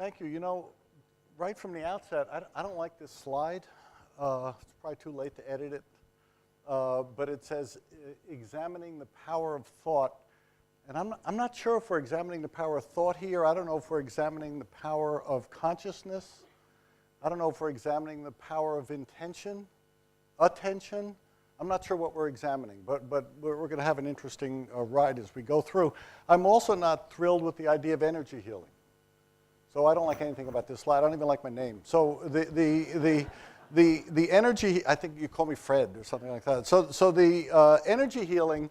Thank you. You know, right from the outset, I don't like this slide. It's probably too late to edit it. But it says examining the power of thought. And I'm not sure if we're examining the power of thought here. I don't know if we're examining the power of consciousness. I don't know if we're examining the power of intention, attention. I'm not sure what we're examining, but we're going to have an interesting ride as we go through. I'm also not thrilled with the idea of energy healing. So I don't like anything about this slide. I don't even like my name. So the energy, I think you call me Fred or something like that. So the energy healing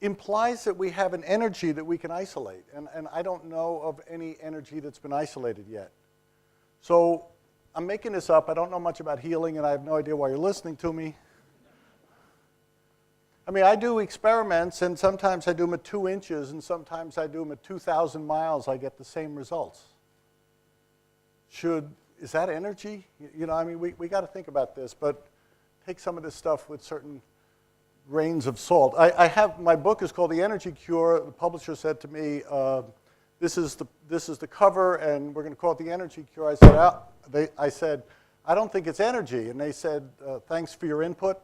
implies that we have an energy that we can isolate. And I don't know of any energy that's been isolated yet. So I'm making this up. I don't know much about healing, and I have no idea why you're listening to me. I mean, I do experiments, and sometimes I do them at 2 inches, and sometimes I do them at 2,000 miles. I get the same results. Is that energy? You know, I mean, we got to think about this, but take some of this stuff with certain grains of salt. My book is called The Energy Cure. The publisher said to me, this is the cover, and we're going to call it The Energy Cure. I said, I don't think it's energy. And they said, thanks for your input.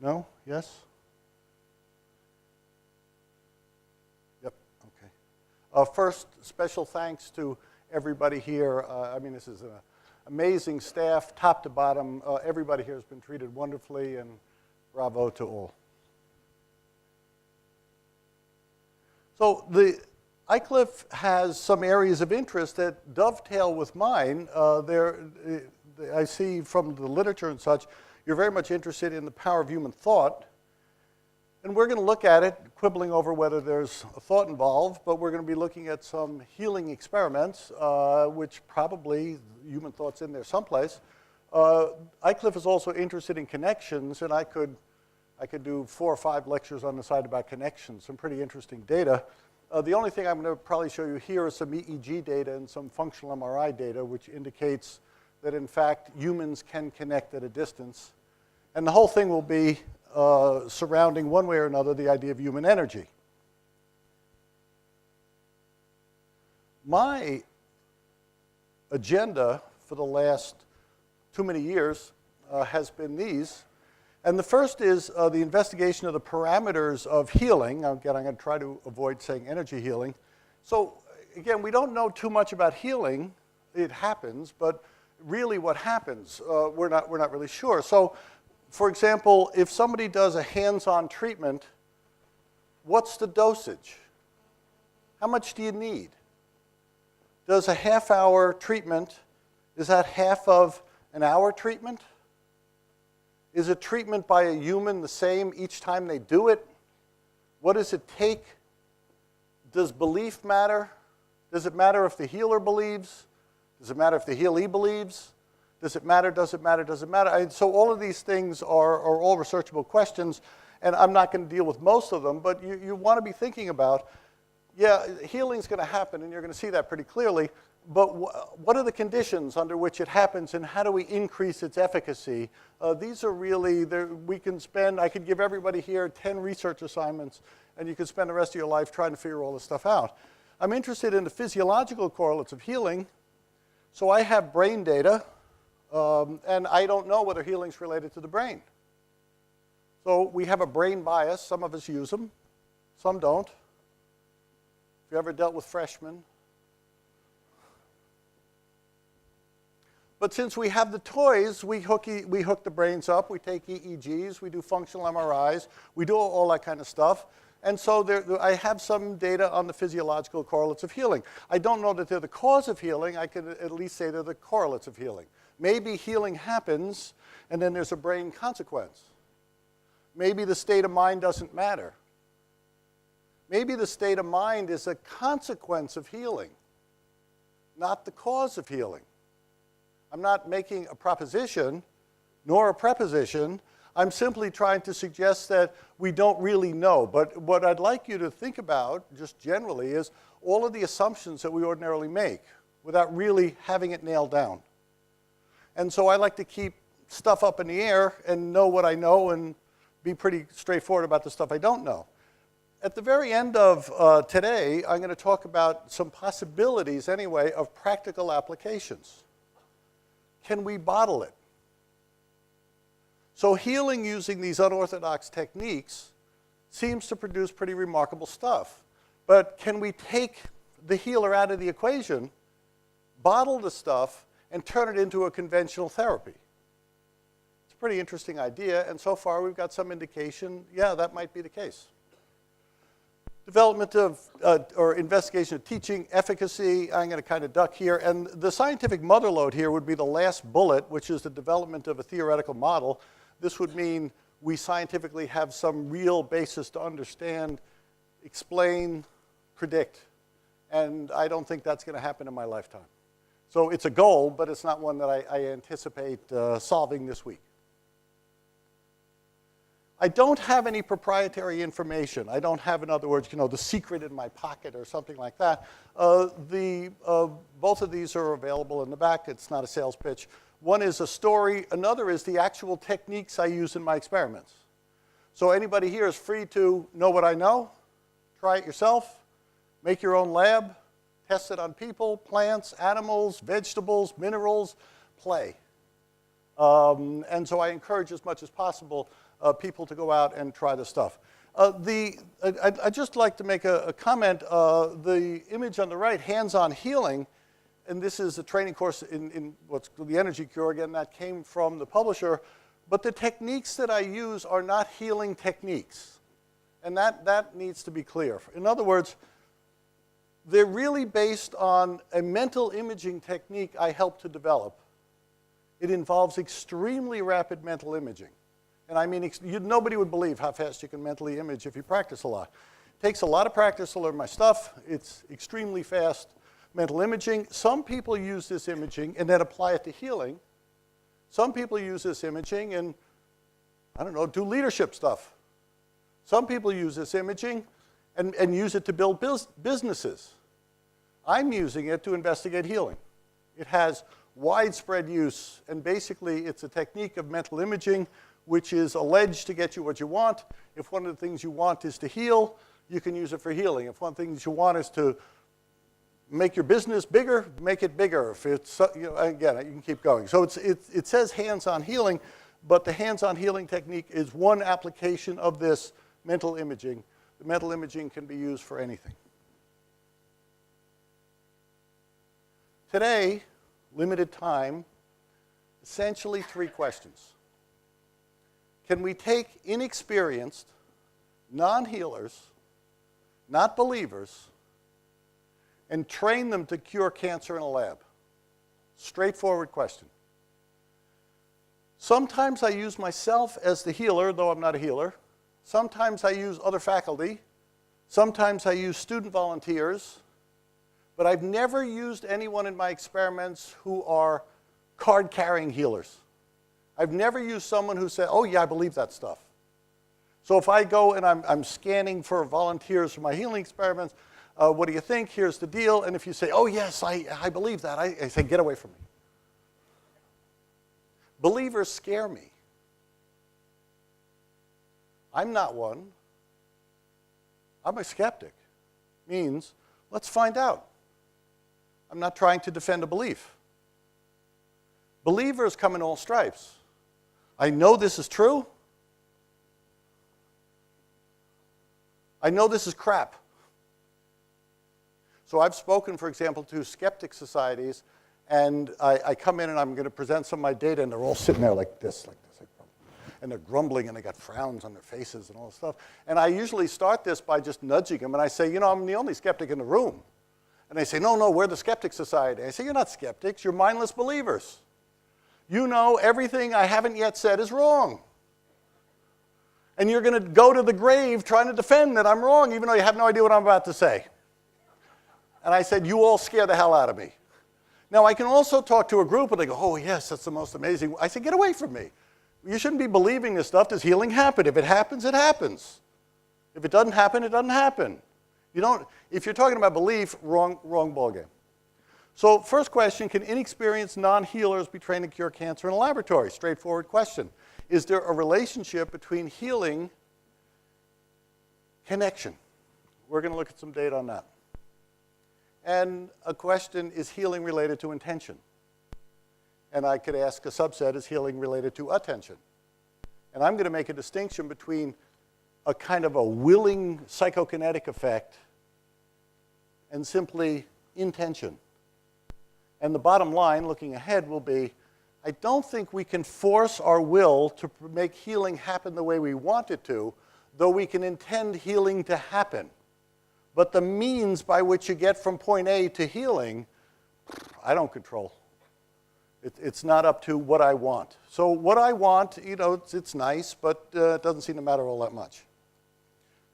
No? Yes? Yep, okay. First, special thanks to everybody here. I mean, this is an amazing staff, top to bottom. Everybody here has been treated wonderfully, and bravo to all. So the Iclif has some areas of interest that dovetail with mine. I see from the literature and such, you're very much interested in the power of human thought. And we're going to look at it, quibbling over whether there's a thought involved, but we're going to be looking at some healing experiments, which probably human thought's in there someplace. Iclif is also interested in connections, and I could do 4 or 5 lectures on the side about connections, some pretty interesting data. The only thing I'm going to probably show you here is some EEG data and some functional MRI data, which indicates that, in fact, humans can connect at a distance. And the whole thing will be surrounding, one way or another, the idea of human energy. My agenda for the last too many years has been these. And the first is the investigation of the parameters of healing. Again, I'm going to try to avoid saying energy healing. So again, we don't know too much about healing. It happens, but really what happens, we're not really sure. So for example, if somebody does a hands-on treatment, what's the dosage? How much do you need? Does a half-hour treatment, is that half of an hour treatment? Is a treatment by a human the same each time they do it? What does it take? Does belief matter? Does it matter if the healer believes? Does it matter if the healee believes? Does it matter, does it matter, does it matter? So all of these things are all researchable questions, and I'm not going to deal with most of them, but you want to be thinking about, yeah, healing's going to happen, and you're going to see that pretty clearly, but what are the conditions under which it happens, and how do we increase its efficacy? These are really, I could give everybody here 10 research assignments, and you could spend the rest of your life trying to figure all this stuff out. I'm interested in the physiological correlates of healing. So I have brain data, and I don't know whether healing's related to the brain. So we have a brain bias. Some of us use them, some don't. If you ever dealt with freshmen. But since we have the toys, we hook the brains up, we take EEGs, we do functional MRIs, we do all that kind of stuff. And so I have some data on the physiological correlates of healing. I don't know that they're the cause of healing. I can at least say they're the correlates of healing. Maybe healing happens, and then there's a brain consequence. Maybe the state of mind doesn't matter. Maybe the state of mind is a consequence of healing, not the cause of healing. I'm not making a proposition, nor a preposition. I'm simply trying to suggest that we don't really know. But what I'd like you to think about, just generally, is all of the assumptions that we ordinarily make without really having it nailed down. And so I like to keep stuff up in the air and know what I know and be pretty straightforward about the stuff I don't know. At the very end of today, I'm going to talk about some possibilities, anyway, of practical applications. Can we bottle it? So healing using these unorthodox techniques seems to produce pretty remarkable stuff. But can we take the healer out of the equation, bottle the stuff, and turn it into a conventional therapy? It's a pretty interesting idea, and so far we've got some indication, yeah, that might be the case. Development of, or investigation of teaching efficacy, I'm going to kind of duck here. And the scientific motherlode here would be the last bullet, which is the development of a theoretical model. This would mean we scientifically have some real basis to understand, explain, predict. And I don't think that's going to happen in my lifetime. So it's a goal, but it's not one that I anticipate solving this week. I don't have any proprietary information. I don't have, in other words, the secret in my pocket or something like that. Both of these are available in the back. It's not a sales pitch. One is a story. Another is the actual techniques I use in my experiments. So anybody here is free to know what I know, try it yourself, make your own lab, test it on people, plants, animals, vegetables, minerals, play. And so I encourage as much as possible people to go out and try the stuff. I'd just like to make a comment. The image on the right, hands-on healing, and this is a training course in what's called the energy cure. Again, that came from the publisher. But the techniques that I use are not healing techniques. And that needs to be clear. In other words, they're really based on a mental imaging technique I helped to develop. It involves extremely rapid mental imaging. And I mean, nobody would believe how fast you can mentally image if you practice a lot. It takes a lot of practice to learn my stuff. It's extremely fast mental imaging. Some people use this imaging and then apply it to healing. Some people use this imaging and, I don't know, do leadership stuff. Some people use this imaging and use it to build businesses. I'm using it to investigate healing. It has widespread use, and basically it's a technique of mental imaging which is alleged to get you what you want. If one of the things you want is to heal, you can use it for healing. If one of the things you want is to make your business bigger, make it bigger. If it's, again, you can keep going. So it says hands-on healing, but the hands-on healing technique is one application of this mental imaging. The mental imaging can be used for anything. Today, limited time, essentially 3 questions. Can we take inexperienced, non-healers, not believers, and train them to cure cancer in a lab? Straightforward question. Sometimes I use myself as the healer, though I'm not a healer. Sometimes I use other faculty. Sometimes I use student volunteers. But I've never used anyone in my experiments who are card-carrying healers. I've never used someone who said, oh, yeah, I believe that stuff. So if I go and I'm scanning for volunteers for my healing experiments, what do you think? Here's the deal. And if you say, oh, yes, I believe that, I say, get away from me. Believers scare me. I'm not one. I'm a skeptic. Means, let's find out. I'm not trying to defend a belief. Believers come in all stripes. I know this is true. I know this is crap. So I've spoken, for example, to skeptic societies, and I come in and I'm going to present some of my data, and they're all sitting there like this. And they're grumbling, and they got frowns on their faces and all this stuff. And I usually start this by just nudging them, and I say, I'm the only skeptic in the room. And they say, no, we're the skeptic society. I say, you're not skeptics, you're mindless believers. You know everything I haven't yet said is wrong. And you're going to go to the grave trying to defend that I'm wrong, even though you have no idea what I'm about to say. And I said, you all scare the hell out of me. Now, I can also talk to a group, and they go, oh, yes, that's the most amazing. I said, get away from me. You shouldn't be believing this stuff. Does healing happen? If it happens, it happens. If it doesn't happen, it doesn't happen. If you're talking about belief, wrong ballgame. So first question, can inexperienced non-healers be trained to cure cancer in a laboratory? Straightforward question. is there a relationship between healing connection? We're going to look at some data on that. And a question, is healing related to intention? And I could ask a subset, is healing related to attention? And I'm going to make a distinction between a kind of a willing psychokinetic effect and simply intention. And the bottom line, looking ahead, will be, I don't think we can force our will to make healing happen the way we want it to, though we can intend healing to happen. But the means by which you get from point A to healing, I don't control. It's not up to what I want. So what I want, it's nice, but it doesn't seem to matter all that much.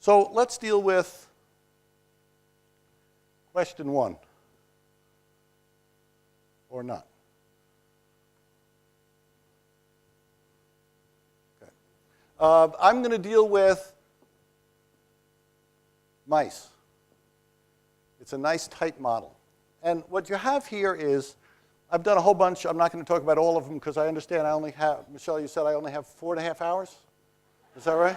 So let's deal with question 1, or not. Okay. I'm going to deal with mice. It's a nice tight model. And what you have here is, I've done a whole bunch. I'm not going to talk about all of them because I understand I only have, Michelle, you said I only have 4.5 hours? Is that right?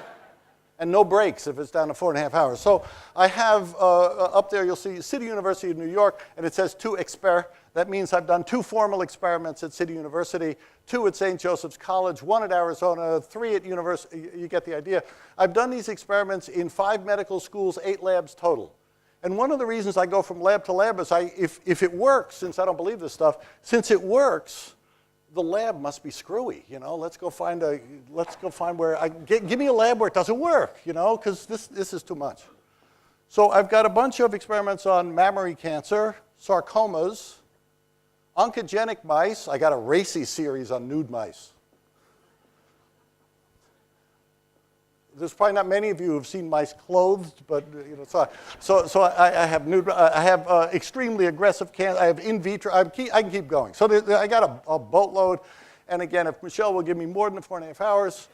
And no breaks if it's down to 4.5 hours. So I have, up there you'll see City University of New York, and it says 2 exper. That means I've done 2 formal experiments at City University, 2 at St. Joseph's College, 1 at Arizona, 3 at university. You get the idea. I've done these experiments in 5 medical schools, 8 labs total. And one of the reasons I go from lab to lab is if it works, since I don't believe this stuff, since it works, the lab must be screwy. Let's go find where give me a lab where it doesn't work. Because this is too much. So I've got a bunch of experiments on mammary cancer, sarcomas, oncogenic mice. I got a racy series on nude mice. There's probably not many of you who've seen mice clothed, but so I have nude. I have extremely aggressive cancer. I have in vitro. I can keep going. So I got a boatload. And again, if Michelle will give me more than 4.5 hours,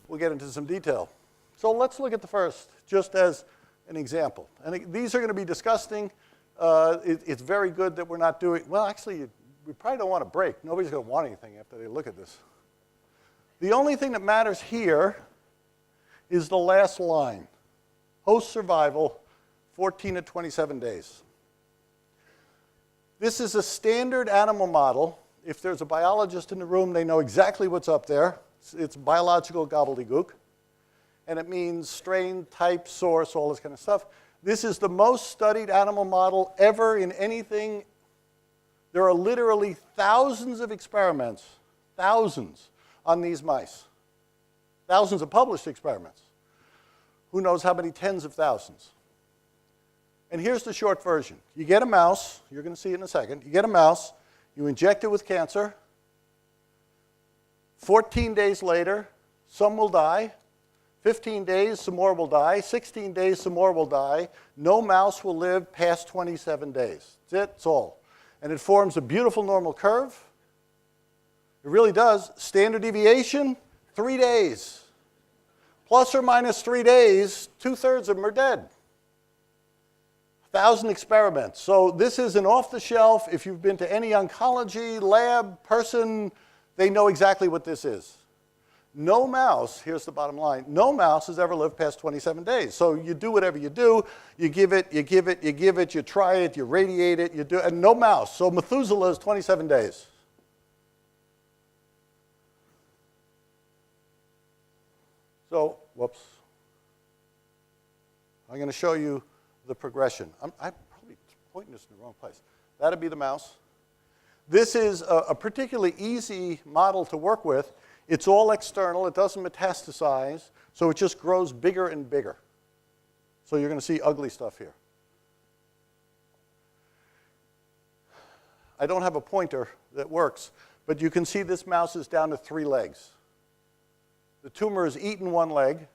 we'll get into some detail. So let's look at the first, just as an example. And these are going to be disgusting. It's very good that we're not doing. Well, actually, we probably don't want a break. Nobody's going to want anything after they look at this. The only thing that matters here is the last line. Host survival, 14 to 27 days. This is a standard animal model. If there's a biologist in the room, they know exactly what's up there. It's biological gobbledygook. And it means strain, type, source, all this kind of stuff. This is the most studied animal model ever in anything. There are literally thousands of experiments, thousands, on these mice. Thousands of published experiments. Who knows how many tens of thousands. And here's the short version. You get a mouse. You're going to see it in a second. You get a mouse. You inject it with cancer. 14 days later, some will die. 15 days, some more will die. 16 days, some more will die. No mouse will live past 27 days. That's it. That's all. And it forms a beautiful normal curve. It really does. Standard deviation, 3 days. Plus or minus 3 days, 2/3 of them are dead. 1,000 experiments. So this is an off-the-shelf. If you've been to any oncology lab person, they know exactly what this is. No mouse, here's the bottom line, no mouse has ever lived past 27 days. So you do whatever you do. You give it, you give it, you give it, you try it, you radiate it, you do, and no mouse. So Methuselah is 27 days. So, whoops. I'm going to show you the progression. I'm probably pointing this in the wrong place. That'd be the mouse. This is a particularly easy model to work with. It's all external. It doesn't metastasize. So it just grows bigger and bigger. So you're going to see ugly stuff here. I don't have a pointer that works, but you can see this mouse is down to 3 legs. The tumor has eaten 1 leg.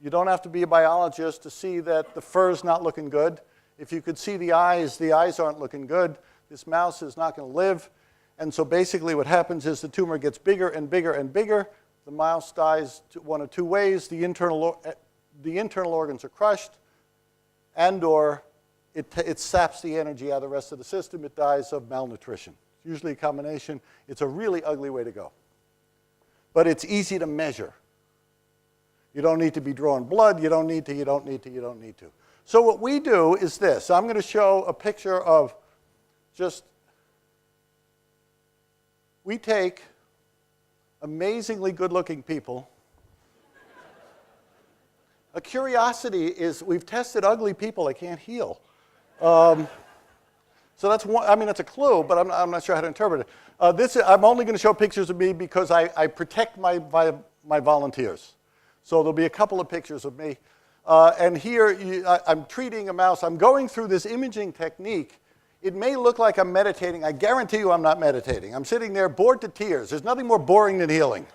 You don't have to be a biologist to see that the fur's not looking good. If you could see the eyes aren't looking good. This mouse is not going to live. And so basically what happens is the tumor gets bigger and bigger and bigger. The mouse dies one of 2 ways. The internal organs are crushed, and or it saps the energy out of the rest of the system. It dies of malnutrition. It's usually a combination. It's a really ugly way to go. but it's easy to measure. You don't need to be drawing blood. You don't need to. So what we do is this. I'm going to show a picture of we take amazingly good-looking people. A curiosity is we've tested ugly people that can't heal. So that's one. I mean, that's a clue, but I'm not sure how to interpret it. I'm only going to show pictures of me because I protect my volunteers. So there'll be a couple of pictures of me. And here, I'm treating a mouse. I'm going through this imaging technique. It may look like I'm meditating. I guarantee you I'm not meditating. I'm sitting there bored to tears. There's nothing more boring than healing.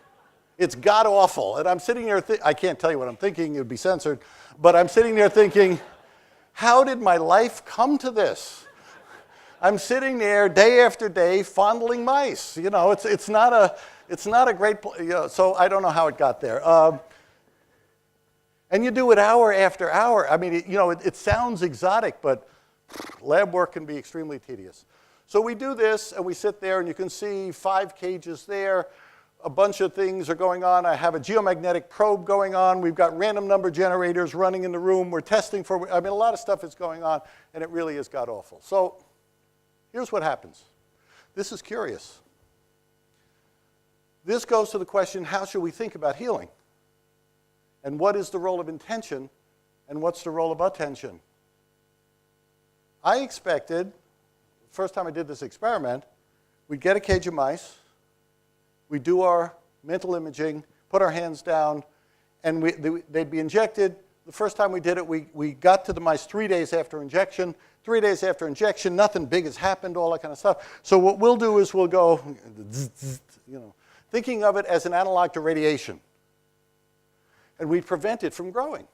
It's god-awful. And I'm sitting there, I can't tell you what I'm thinking. It would be censored. But I'm sitting there thinking, how did my life come to this? I'm sitting there day after day fondling mice. You know, it's not a great, so I don't know how it got there. And you do it hour after hour. I mean, it sounds exotic, but lab work can be extremely tedious. So we do this, and we sit there, and you can see 5 cages there. A bunch of things are going on. I have a geomagnetic probe going on. We've got random number generators running in the room. We're testing for, a lot of stuff is going on, and it really is god-awful. So here's what happens. This is curious. This goes to the question, how should we think about healing? And what is the role of intention, and what's the role of attention? I expected, the first time I did this experiment, we'd get a cage of mice, we'd do our mental imaging, put our hands down, and they'd be injected. The first time we did it, we got to the mice 3 days after injection. 3 days after injection, nothing big has happened, all that kind of stuff. So what we'll do is we'll go, thinking of it as an analog to radiation. And we prevent it from growing.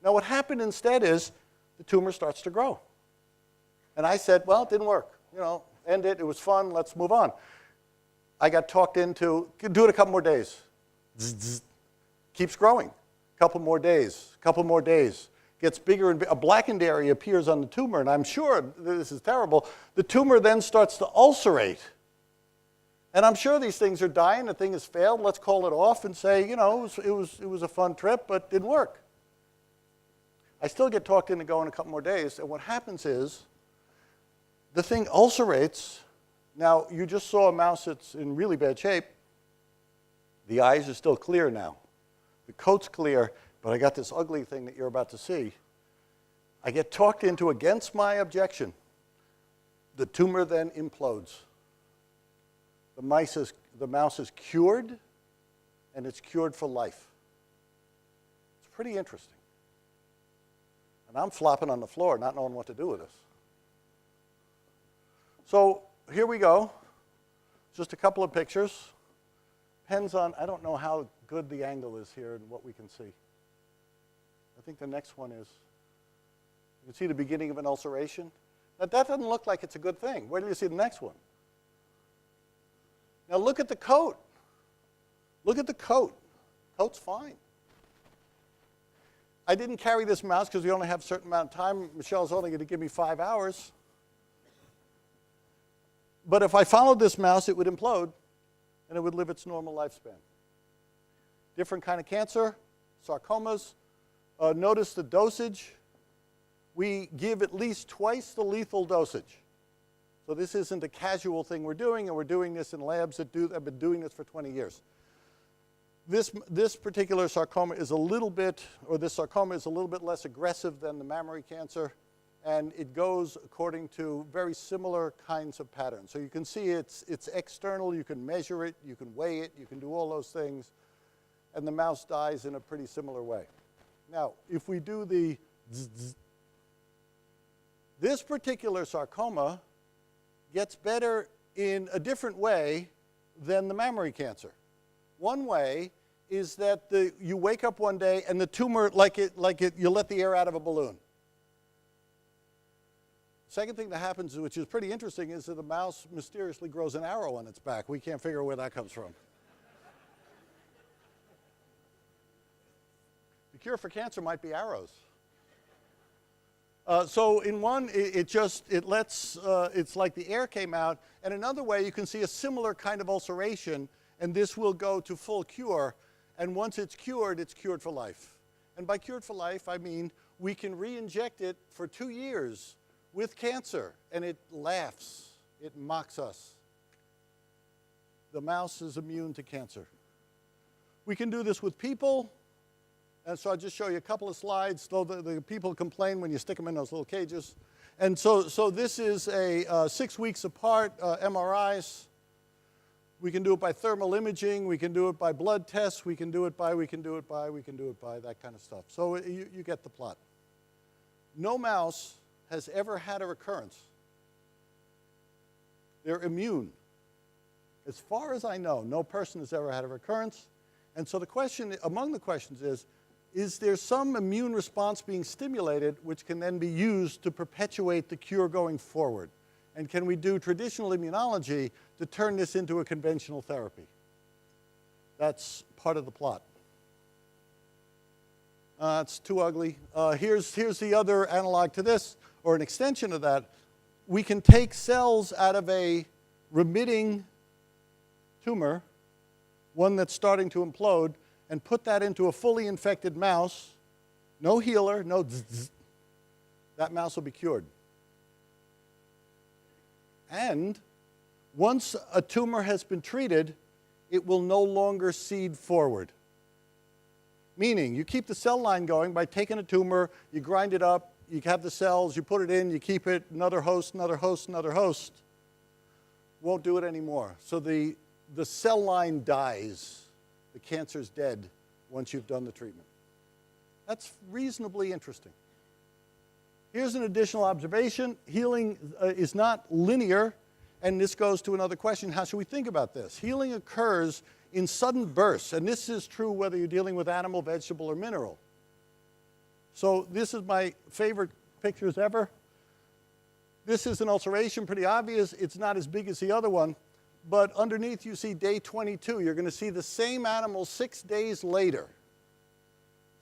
Now what happened instead is the tumor starts to grow. And I said, well, it didn't work. End it. It was fun. Let's move on. I got talked into, do it a couple more days. Keeps growing. Couple more days. Couple more days. Gets bigger and a blackened area appears on the tumor. And I'm sure this is terrible. The tumor then starts to ulcerate. And I'm sure these things are dying. The thing has failed. Let's call it off and say, it was a fun trip, but didn't work. I still get talked into going a couple more days. And what happens is the thing ulcerates. Now, you just saw a mouse that's in really bad shape. The eyes are still clear now. The coat's clear, but I got this ugly thing that you're about to see. I get talked into, against my objection, the tumor then implodes. The mouse is cured, and it's cured for life. It's pretty interesting. And I'm flopping on the floor, not knowing what to do with this. So here we go. Just a couple of pictures. Depends on, I don't know how good the angle is here and what we can see. I think the next one is, you can see the beginning of an ulceration. Now that doesn't look like it's a good thing. Where do you see the next one? Now look at the coat. Look at the coat. Coat's fine. I didn't carry this mouse because we only have a certain amount of time. Michelle's only going to give me 5 hours. But if I followed this mouse, it would implode, and it would live its normal lifespan. Different kind of cancer, sarcomas. Notice the dosage. We give at least twice the lethal dosage. So this isn't a casual thing we're doing, and we're doing this in labs that have been doing this for 20 years. This particular sarcoma is a little bit, or this sarcoma is a little bit less aggressive than the mammary cancer, and it goes according to very similar kinds of patterns. So you can see it's external, you can measure it, you can weigh it, you can do all those things, and the mouse dies in a pretty similar way. Now, if we do the this particular sarcoma gets better in a different way than the mammary cancer. One way is that you wake up one day and the tumor, you let the air out of a balloon. Second thing that happens, which is pretty interesting, is that the mouse mysteriously grows an arrow on its back. We can't figure out where that comes from. The cure for cancer might be arrows. So in one, it's like the air came out. And another way, you can see a similar kind of ulceration. and this will go to full cure. And once it's cured for life. And by cured for life, I mean we can re-inject it for 2 years with cancer, and it laughs. It mocks us. The mouse is immune to cancer. We can do this with people. And so I'll just show you a couple of slides. Though the people complain when you stick them in those little cages. And so this is a 6 weeks apart MRIs. We can do it by thermal imaging. We can do it by blood tests. We can do it by, that kind of stuff. So you get the plot. No mouse has ever had a recurrence. They're immune. As far as I know, no person has ever had a recurrence. And so the question, among the questions is there some immune response being stimulated which can then be used to perpetuate the cure going forward? And can we do traditional immunology to turn this into a conventional therapy? That's part of the plot. It's too ugly. Here's the other analog to this, or an extension of that. We can take cells out of a remitting tumor, one that's starting to implode, and put that into a fully infected mouse. No healer, no zzz. That mouse will be cured. And once a tumor has been treated, it will no longer seed forward. Meaning, you keep the cell line going by taking a tumor, you grind it up, you have the cells, you put it in, you keep it, another host, another host, another host. Won't do it anymore. So the cell line dies. The cancer's dead once you've done the treatment. That's reasonably interesting. Here's an additional observation. Healing is not linear, and this goes to another question. How should we think about this? Healing occurs in sudden bursts, and this is true whether you're dealing with animal, vegetable, or mineral. So this is my favorite pictures ever. This is an ulceration, pretty obvious. It's not as big as the other one, but underneath you see day 22. You're going to see the same animal 6 days later.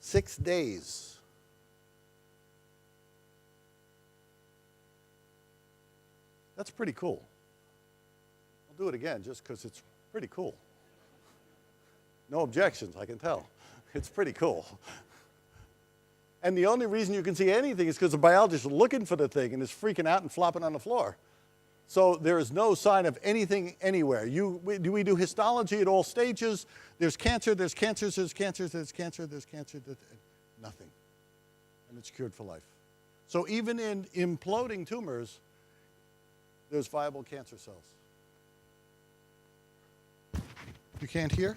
6 days. That's pretty cool. I'll do it again just because it's pretty cool. No objections, I can tell. It's pretty cool. And the only reason you can see anything is because the biologist is looking for the thing and is freaking out and flopping on the floor. So there is no sign of anything anywhere. We do histology at all stages. There's cancer, there's cancers, there's cancers, there's cancer, there's cancer, nothing. And it's cured for life. So even in imploding tumors, there's viable cancer cells. You can't hear?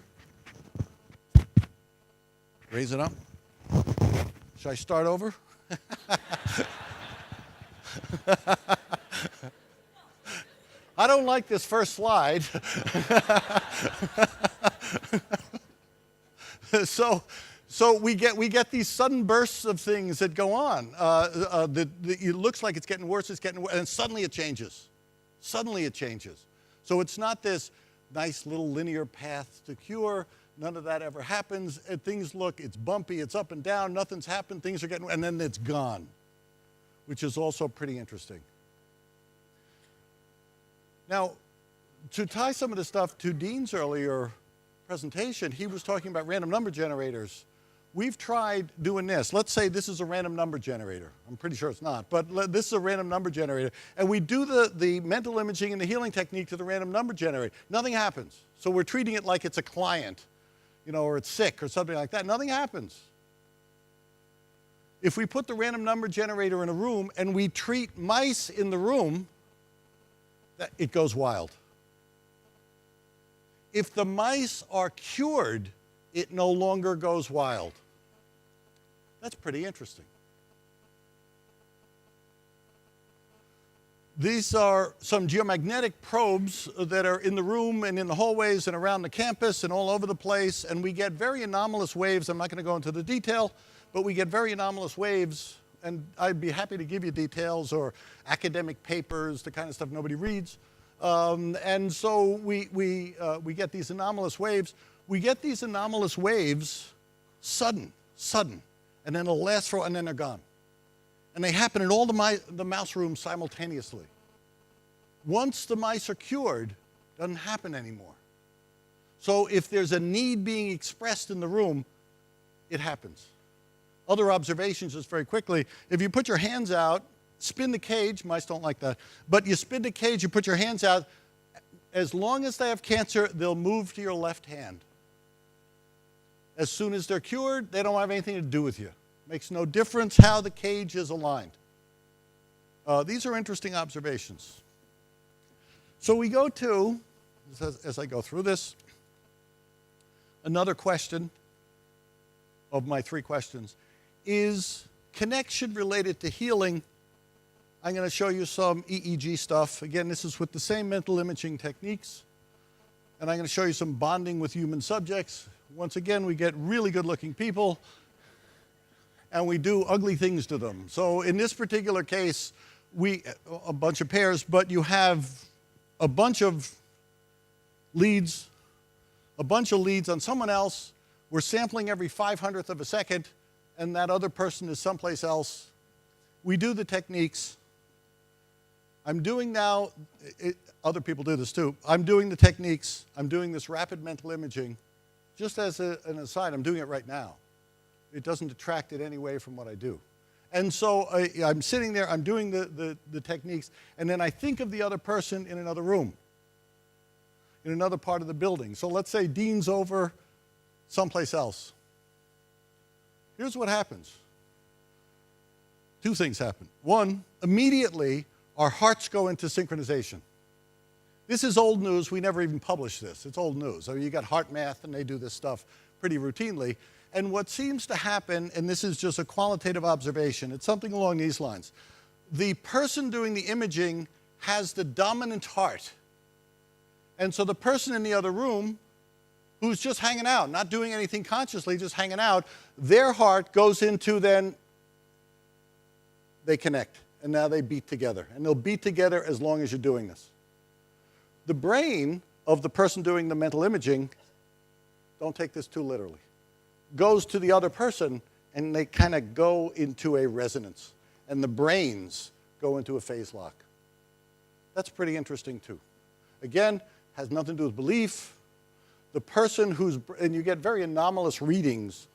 Raise it up. Should I start over? I don't like this first slide. So we get these sudden bursts of things that go on. It looks like it's getting worse, and suddenly it changes. Suddenly it changes. So it's not this nice little linear path to cure. None of that ever happens. Things look, it's bumpy, it's up and down, nothing's happened, things are getting, and then it's gone, which is also pretty interesting. Now, to tie some of this stuff to Dean's earlier presentation, he was talking about random number generators. We've tried doing this. Let's say this is a random number generator. I'm pretty sure it's not, but this is a random number generator. And we do the mental imaging and the healing technique to the random number generator. Nothing happens. So we're treating it like it's a client, or it's sick or something like that. Nothing happens. If we put the random number generator in a room and we treat mice in the room, it goes wild. If the mice are cured, it no longer goes wild. That's pretty interesting. These are some geomagnetic probes that are in the room and in the hallways and around the campus and all over the place, and we get very anomalous waves. I'm not going to go into the detail, but we get very anomalous waves, and I'd be happy to give you details or academic papers, the kind of stuff nobody reads. And so we get these anomalous waves. We get these anomalous waves sudden, and then it'll last for, and then they're gone. And they happen in all the mouse rooms simultaneously. Once the mice are cured, it doesn't happen anymore. So if there's a need being expressed in the room, it happens. Other observations, just very quickly, if you put your hands out, spin the cage, mice don't like that, but you spin the cage, you put your hands out, as long as they have cancer, they'll move to your left hand. As soon as they're cured, they don't have anything to do with you. Makes no difference how the cage is aligned. These are interesting observations. So we go to, as I go through this, another question of my 3 questions. Is connection related to healing? I'm going to show you some EEG stuff. Again, this is with the same mental imaging techniques. And I'm going to show you some bonding with human subjects. Once again, we get really good-looking people, and we do ugly things to them. So in this particular case, a bunch of pairs, but you have a bunch of leads on someone else. We're sampling every 500th of a second, and that other person is someplace else. We do the techniques. I'm doing now, other people do this too, I'm doing the techniques, I'm doing this rapid mental imaging. Just as an aside, I'm doing it right now. It doesn't detract it any way from what I do. And so I'm sitting there, I'm doing the techniques, and then I think of the other person in another room, in another part of the building. So let's say Dean's over someplace else. Here's what happens. 2 things happen. 1, immediately our hearts go into synchronization. This is old news. We never even published this. It's old news. I mean, you got Heart Math, and they do this stuff pretty routinely. And what seems to happen, and this is just a qualitative observation, it's something along these lines. The person doing the imaging has the dominant heart. And so the person in the other room who's just hanging out, not doing anything consciously, just hanging out, their heart goes into then, they connect. And now they beat together. And they'll beat together as long as you're doing this. The brain of the person doing the mental imaging, don't take this too literally, goes to the other person, and they kind of go into a resonance. And the brains go into a phase lock. That's pretty interesting too. Again, has nothing to do with belief. The person and you get very anomalous readings,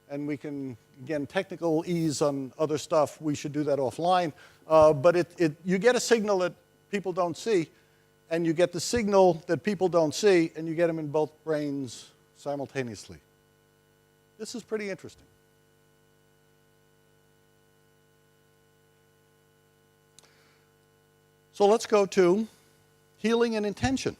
and we can, again, technical ease on other stuff, we should do that offline. But you get a signal that people don't see, and you get the signal that people don't see, and you get them in both brains simultaneously. This is pretty interesting. So let's go to healing and intention.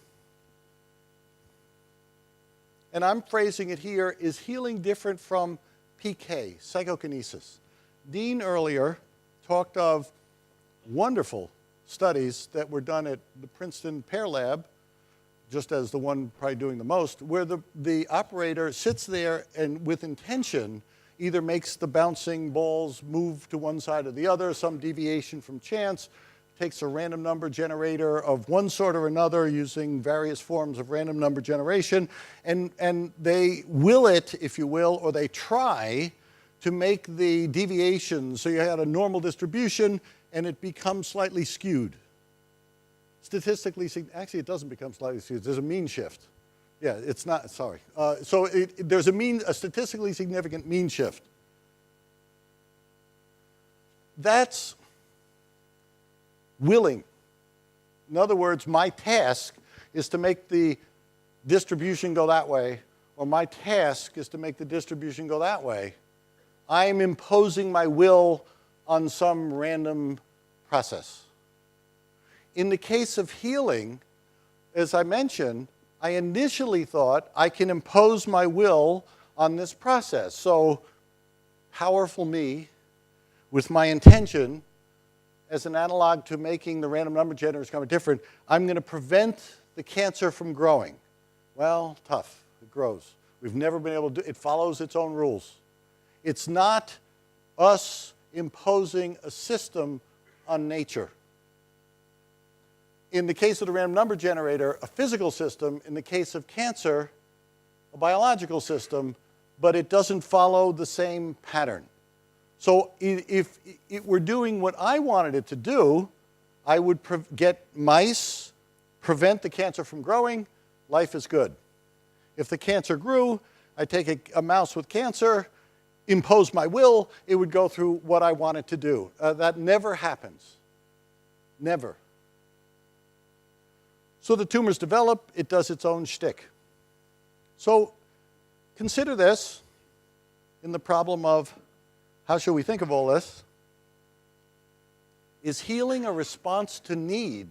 And I'm phrasing it here, is healing different from PK, psychokinesis? Dean earlier talked of wonderful studies that were done at the Princeton Pear Lab, just as the one probably doing the most, where the operator sits there and with intention either makes the bouncing balls move to one side or the other, some deviation from chance, takes a random number generator of one sort or another using various forms of random number generation, and they will it, if you will, or they try to make the deviations, so you had a normal distribution and it becomes slightly skewed. Statistically, actually it doesn't become slightly skewed, there's a mean shift. Yeah, it's not, sorry. So there's a statistically significant mean shift. That's willing. In other words, my task is to make the distribution go that way, or my task is to make the distribution go that way. I'm imposing my will on some random process. In the case of healing, as I mentioned, I initially thought I can impose my will on this process. So, powerful me, with my intention, as an analog to making the random number generators come different, I'm going to prevent the cancer from growing. Well, tough. It grows. We've never been able to do it. It follows its own rules. It's not us imposing a system on nature. In the case of the random number generator, a physical system. In the case of cancer, a biological system, but it doesn't follow the same pattern. So if it were doing what I wanted it to do, I would get mice, prevent the cancer from growing, life is good. If the cancer grew, I take a mouse with cancer, impose my will, it would go through what I want it to do. That never happens. Never. So the tumors develop, it does its own shtick. So consider this in the problem of how should we think of all this? Is healing a response to need,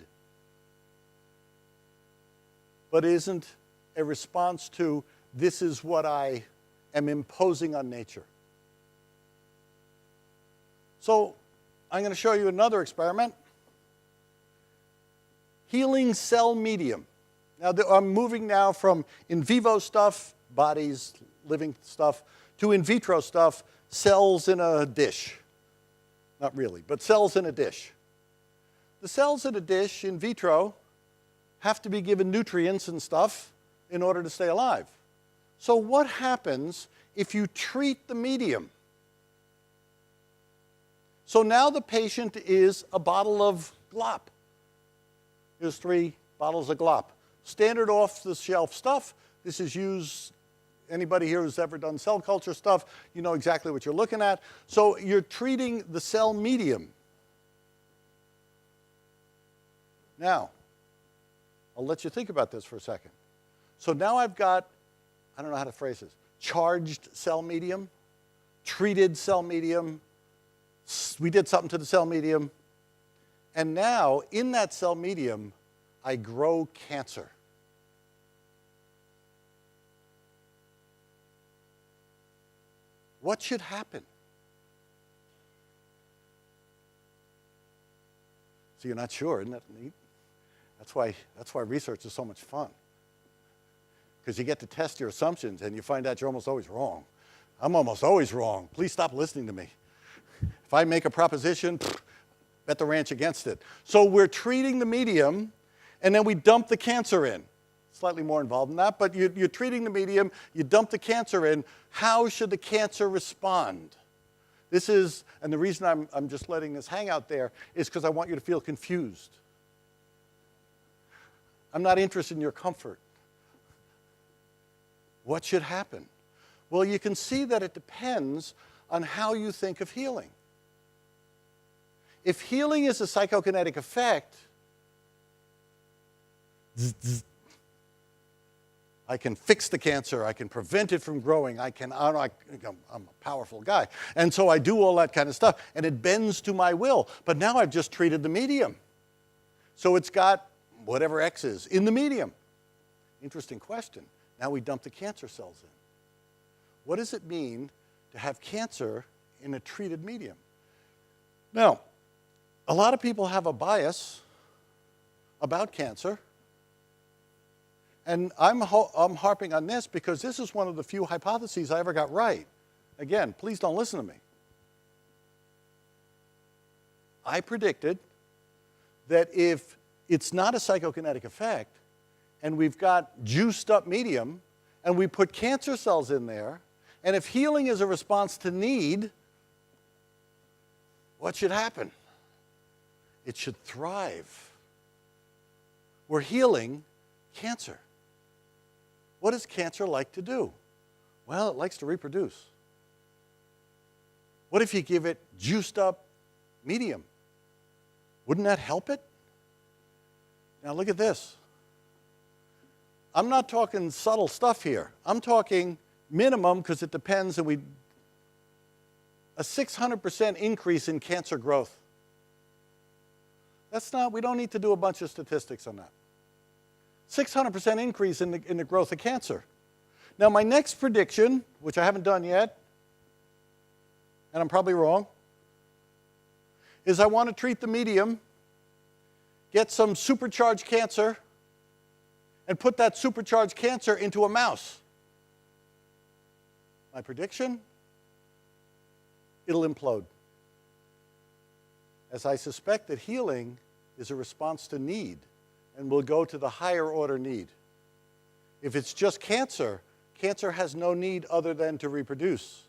but isn't a response to this is what I am imposing on nature? So I'm going to show you another experiment. Healing cell medium. Now I'm moving now from in vivo stuff, bodies, living stuff, to in vitro stuff, cells in a dish. Not really, but cells in a dish. The cells in a dish in vitro have to be given nutrients and stuff in order to stay alive. So what happens if you treat the medium? So now the patient is a bottle of glop. Here's 3 bottles of glop. Standard off-the-shelf stuff. This is used, anybody here who's ever done cell culture stuff, you know exactly what you're looking at. So you're treating the cell medium. Now, I'll let you think about this for a second. So now I've got, I don't know how to phrase this, charged cell medium, treated cell medium, we did something to the cell medium, and now in that cell medium, I grow cancer. What should happen? So you're not sure, isn't that neat? That's why research is so much fun. Because you get to test your assumptions and you find out you're almost always wrong. I'm almost always wrong. Please stop listening to me. If I make a proposition, bet the ranch against it. So we're treating the medium, and then we dump the cancer in. Slightly more involved than that, but you're treating the medium, you dump the cancer in. How should the cancer respond? This is, and the reason I'm just letting this hang out there is because I want you to feel confused. I'm not interested in your comfort. What should happen? Well, you can see that it depends on how you think of healing. If healing is a psychokinetic effect, I can fix the cancer, I can prevent it from growing, I'm a powerful guy. And so I do all that kind of stuff, and it bends to my will. But now I've just treated the medium. So it's got whatever X is in the medium. Interesting question. Now we dump the cancer cells in. What does it mean to have cancer in a treated medium? Now, a lot of people have a bias about cancer. And I'm harping on this because this is one of the few hypotheses I ever got right. Again, please don't listen to me. I predicted that if it's not a psychokinetic effect, and we've got juiced up medium, and we put cancer cells in there, and if healing is a response to need, what should happen? It should thrive. We're healing cancer. What does cancer like to do? Well, it likes to reproduce. What if you give it juiced up medium? Wouldn't that help it? Now look at this. I'm not talking subtle stuff here. I'm talking minimum, because it depends, and a 600% increase in cancer growth. We don't need to do a bunch of statistics on that. 600% increase in the growth of cancer. Now my next prediction, which I haven't done yet, and I'm probably wrong, is I want to treat the medium, get some supercharged cancer, and put that supercharged cancer into a mouse. My prediction? It'll implode. As I suspect that healing is a response to need, and we'll go to the higher order need. If it's just cancer, cancer has no need other than to reproduce.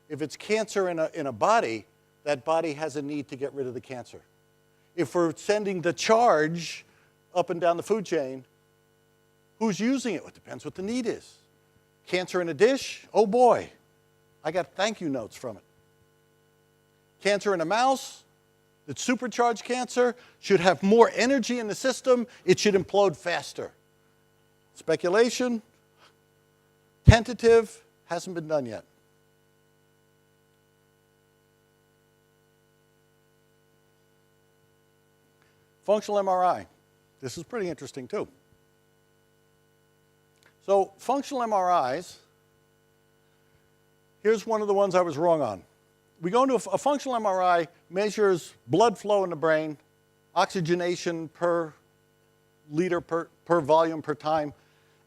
If it's cancer in a body, that body has a need to get rid of the cancer. If we're sending the charge up and down the food chain, who's using it? Well, it depends what the need is. Cancer in a dish, oh boy, I got thank you notes from it. Cancer in a mouse, that supercharged cancer should have more energy in the system, it should implode faster. Speculation, tentative, hasn't been done yet. Functional MRI. This is pretty interesting too. So functional MRIs, here's one of the ones I was wrong on. We go into a functional MRI, measures blood flow in the brain, oxygenation per liter per volume per time,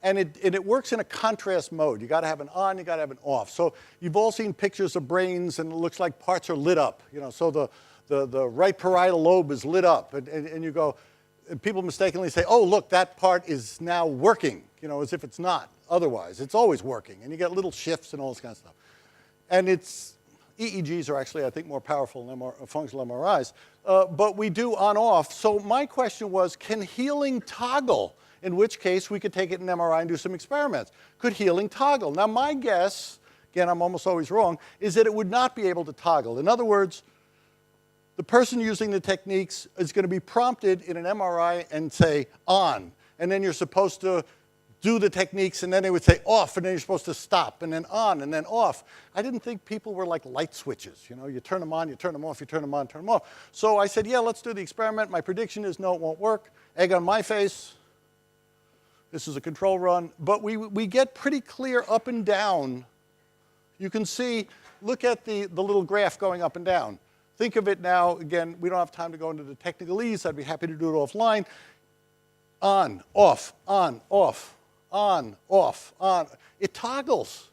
and it works in a contrast mode. You got to have an on, you got to have an off. So you've all seen pictures of brains and it looks like parts are lit up. You know, so the right parietal lobe is lit up, and you go, and people mistakenly say, oh, look, that part is now working, you know, as if it's not otherwise. It's always working, and you get little shifts and all this kind of stuff. And EEGs are actually, I think, more powerful than functional MRIs, but we do on-off. So my question was, can healing toggle? In which case, we could take it in MRI and do some experiments. Could healing toggle? Now, my guess, again, I'm almost always wrong, is that it would not be able to toggle. In other words, the person using the techniques is going to be prompted in an MRI and say on, and then you're supposed to do the techniques, and then they would say off, and then you're supposed to stop, and then on, and then off. I didn't think people were like light switches. You know, you turn them on, you turn them off, you turn them on, turn them off. So I said, yeah, let's do the experiment. My prediction is no, it won't work. Egg on my face. This is a control run. But we get pretty clear up and down. You can see, look at the little graph going up and down. Think of it now, again, we don't have time to go into the technicalese. I'd be happy to do it offline. On, off, on, off, on, off, on. It toggles.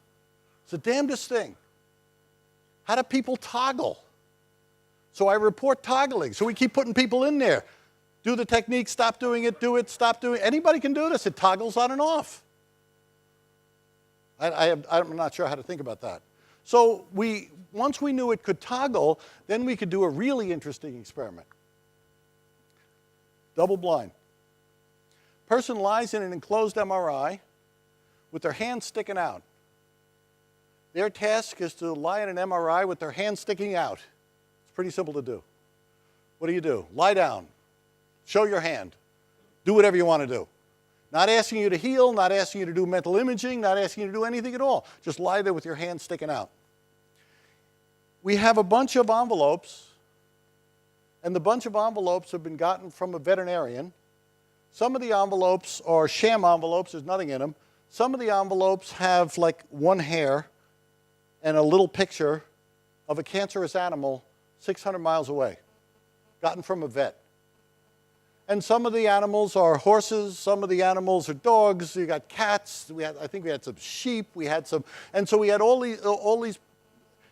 It's the damnedest thing. How do people toggle? So I report toggling. So we keep putting people in there. Do the technique, stop doing it, do it, stop doing it. Anybody can do this. It toggles on and off. I'm not sure how to think about that. So once we knew it could toggle, then we could do a really interesting experiment. Double blind. Person lies in an enclosed MRI with their hands sticking out. Their task is to lie in an MRI with their hands sticking out. It's pretty simple to do. What do? Lie down. Show your hand. Do whatever you want to do. Not asking you to heal, not asking you to do mental imaging, not asking you to do anything at all. Just lie there with your hands sticking out. We have a bunch of envelopes, and the bunch of envelopes have been gotten from a veterinarian. Some of the envelopes are sham envelopes, there's nothing in them. Some of the envelopes have like one hair and a little picture of a cancerous animal 600 miles away, gotten from a vet. And some of the animals are horses, some of the animals are dogs, you got cats, I think we had some sheep, and so we had all these,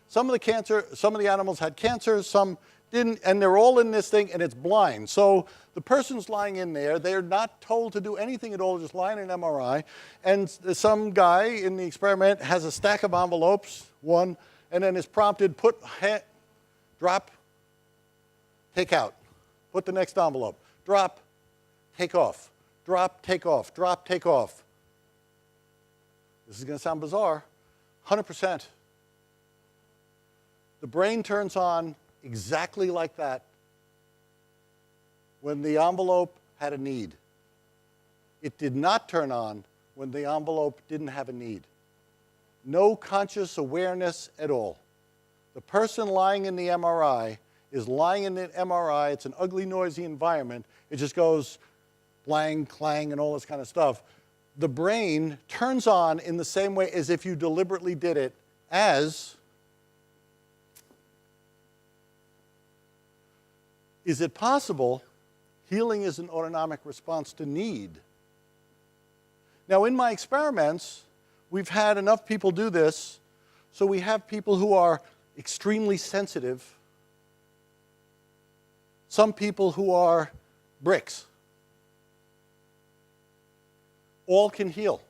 some of the animals had cancer, some didn't, and they're all in this thing, and it's blind. So the person's lying in there, they're not told to do anything at all, just lying in an MRI, and some guy in the experiment has a stack of envelopes, one, and then is prompted, drop, take out, put the next envelope. Drop, take off, drop, take off, drop, take off. This is going to sound bizarre. 100%. The brain turns on exactly like that when the envelope had a need. It did not turn on when the envelope didn't have a need. No conscious awareness at all. The person lying in the MRI is lying in the MRI. It's an ugly, noisy environment. It just goes blang, clang, and all this kind of stuff. The brain turns on in the same way as if you deliberately did it, as is it possible healing is an autonomic response to need? Now, in my experiments, we've had enough people do this, so we have people who are extremely sensitive, some people who are bricks. All can heal.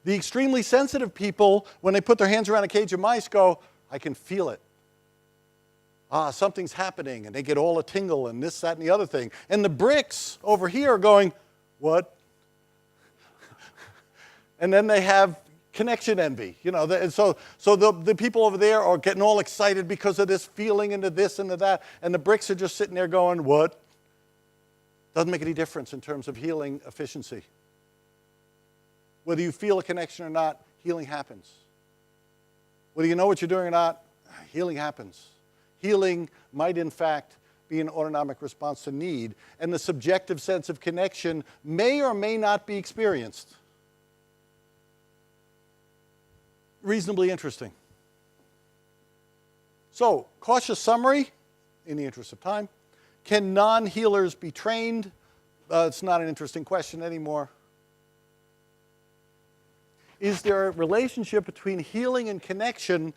The extremely sensitive people, when they put their hands around a cage of mice, go, I can feel it. Something's happening, and they get all a tingle and this, that, and the other thing. And the bricks over here are going, what? And then they have connection envy. And so the people over there are getting all excited because of this feeling into this and to that, and the bricks are just sitting there going, what? Doesn't make any difference in terms of healing efficiency. Whether you feel a connection or not, healing happens. Whether you know what you're doing or not, healing happens. Healing might, in fact, be an autonomic response to need, and the subjective sense of connection may or may not be experienced. Reasonably interesting. So, cautious summary, in the interest of time. Can non-healers be trained? It's not an interesting question anymore. Is there a relationship between healing and connection?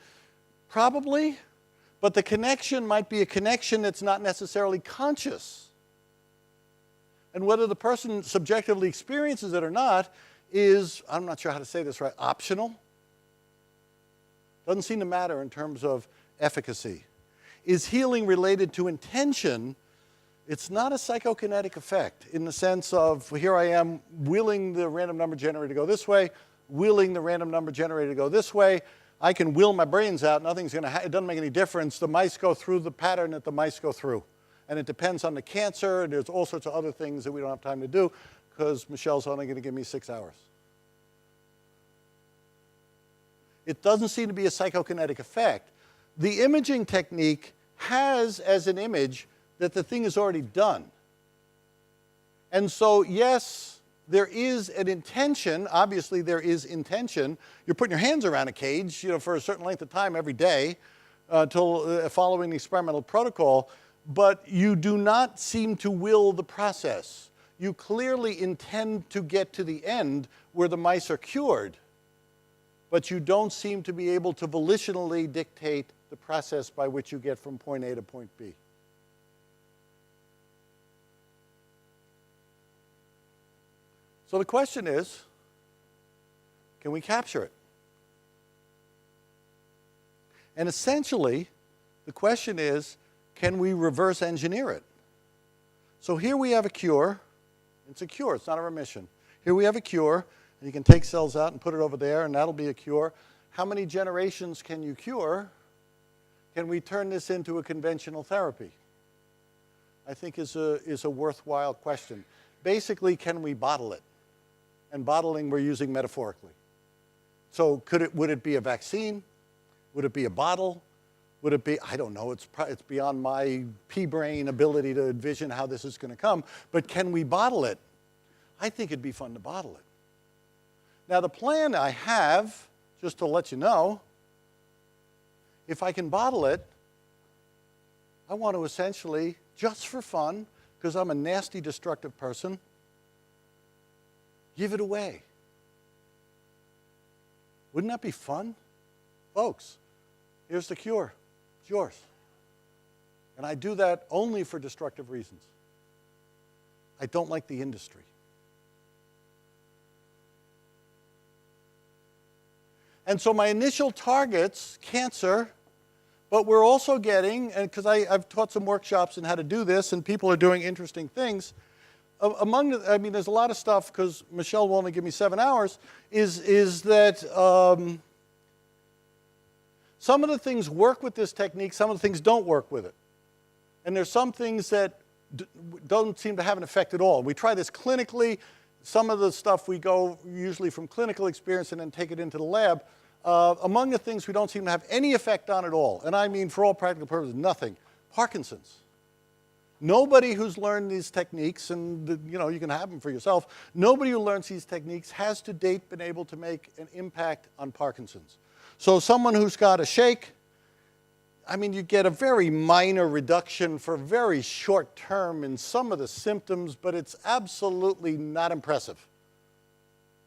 Probably, but the connection might be a connection that's not necessarily conscious. And whether the person subjectively experiences it or not is, I'm not sure how to say this right, optional. Doesn't seem to matter in terms of efficacy. Is healing related to intention? It's not a psychokinetic effect in the sense of, here I am willing the random number generator to go this way, willing the random number generator to go this way. I can will my brains out. Nothing's going to it doesn't make any difference. The mice go through the pattern that the mice go through. And it depends on the cancer, and there's all sorts of other things that we don't have time to do because Michelle's only going to give me 6 hours. It doesn't seem to be a psychokinetic effect. The imaging technique has as an image that the thing is already done. And so, yes, there is an intention. Obviously, there is intention. You're putting your hands around a cage, for a certain length of time every day until following the experimental protocol, but you do not seem to will the process. You clearly intend to get to the end where the mice are cured, but you don't seem to be able to volitionally dictate the process by which you get from point A to point B. So the question is, can we capture it? And essentially, the question is, can we reverse engineer it? So here we have a cure. It's a cure. It's not a remission. Here we have a cure. And you can take cells out and put it over there, and that'll be a cure. How many generations can you cure? Can we turn this into a conventional therapy? I think is a worthwhile question. Basically, can we bottle it? And bottling we're using metaphorically. So would it be a vaccine? Would it be a bottle? Would it be, I don't know, it's beyond my pea-brain ability to envision how this is going to come. But can we bottle it? I think it'd be fun to bottle it. Now, the plan I have, just to let you know, if I can bottle it, I want to essentially, just for fun, because I'm a nasty, destructive person, give it away. Wouldn't that be fun? Folks, here's the cure. It's yours. And I do that only for destructive reasons. I don't like the industry. And so my initial targets, cancer, but we're also getting, and because I've taught some workshops on how to do this, and people are doing interesting things. There's a lot of stuff, because Michelle will only give me 7 hours, is that some of the things work with this technique, some of the things don't work with it. And there's some things that don't seem to have an effect at all. We try this clinically. Some of the stuff we go usually from clinical experience and then take it into the lab. Among the things we don't seem to have any effect on at all, and I mean for all practical purposes, nothing, Parkinson's. Nobody who's learned these techniques, and you can have them for yourself, nobody who learns these techniques has to date been able to make an impact on Parkinson's. So someone who's got a shake, you get a very minor reduction for very short term in some of the symptoms, but it's absolutely not impressive.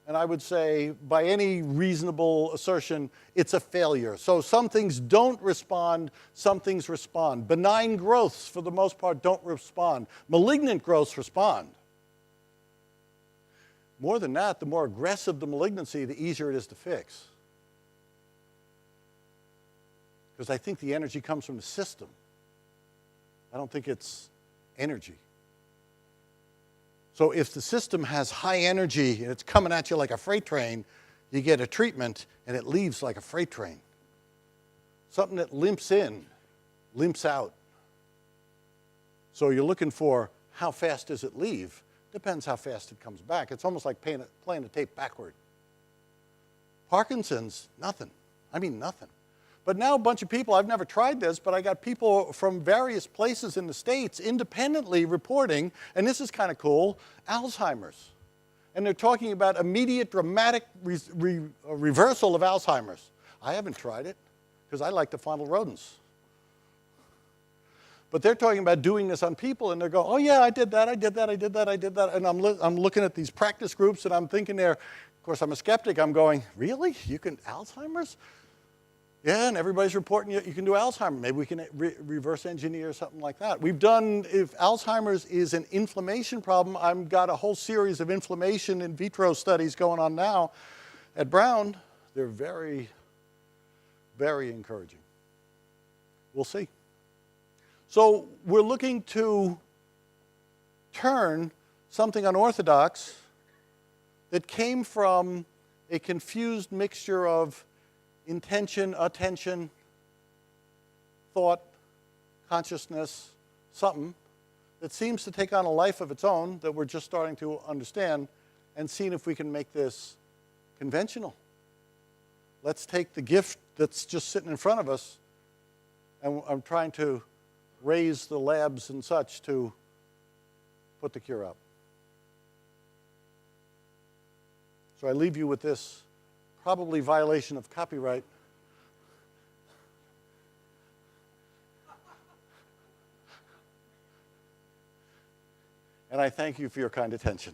And I would say, by any reasonable assertion, it's a failure. So some things don't respond, some things respond. Benign growths, for the most part, don't respond. Malignant growths respond. More than that, the more aggressive the malignancy, the easier it is to fix. Because I think the energy comes from the system. I don't think it's energy. So if the system has high energy and it's coming at you like a freight train, you get a treatment and it leaves like a freight train. Something that limps in, limps out. So you're looking for how fast does it leave? Depends how fast it comes back. It's almost like playing a tape backward. Parkinson's, nothing. I mean nothing. But now a bunch of people, I've never tried this, but I got people from various places in the States independently reporting, and this is kind of cool, Alzheimer's. And they're talking about immediate dramatic reversal of Alzheimer's. I haven't tried it because I like to fondle rodents. But they're talking about doing this on people, and they're going, oh yeah, I did that, I did that, I did that, I did that. And I'm looking at these practice groups, and I'm thinking there, of course, I'm a skeptic. I'm going, really? You can Alzheimer's? Yeah, and everybody's reporting you can do Alzheimer's. Maybe we can reverse engineer something like that. We've done, if Alzheimer's is an inflammation problem, I've got a whole series of inflammation in vitro studies going on now at Brown. They're very, very encouraging. We'll see. So we're looking to turn something unorthodox that came from a confused mixture of intention, attention, thought, consciousness, something that seems to take on a life of its own that we're just starting to understand, and seeing if we can make this conventional. Let's take the gift that's just sitting in front of us, and I'm trying to raise the labs and such to put the cure up. So I leave you with this, probably violation of copyright. And I thank you for your kind attention.